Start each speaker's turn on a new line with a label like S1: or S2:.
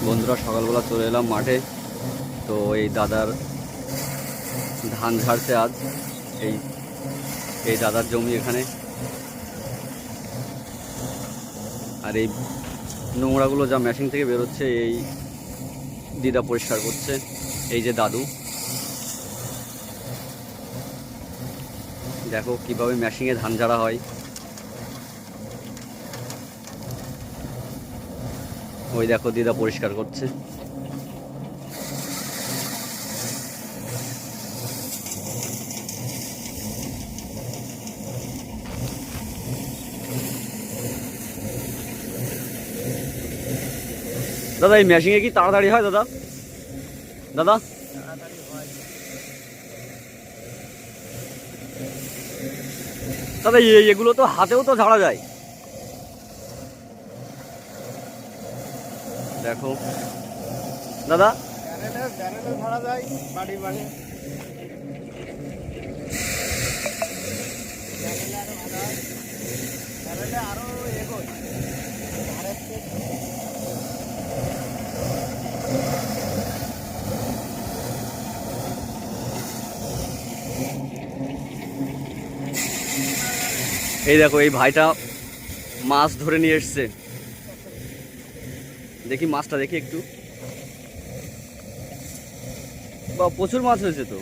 S1: বন্ধুরা সকালবেলা চলে এলাম মাঠে। তো এই দাদার ধান ঝাড়ছে আজ। এই এই দাদার জমি এখানে। আর এই নোংরাগুলো যা মেশিন থেকে বেরোচ্ছে এই দিদা পরিষ্কার করছে। এই যে দাদু, দেখো কিভাবে মেশিনে ধান ঝাড়া হয়। ওই দেখো দিদা পরিষ্কার করছে। দাদা এই মেশিনে কি তাড়াতাড়ি হয় দাদা? দাদা দাদা এগুলো তো হাতেও তো ঝাড়া যায়। দেখো দাদা,
S2: ঝাড়া যায় বাড়ি বাড়ি। আরো এগোয়।
S1: এই দেখো এই ভাইটা মাছ ধরে নিয়ে এসছে। দেখি মাছটা দেখি একটু। বা প্রচুর মাছ হয়েছে তো।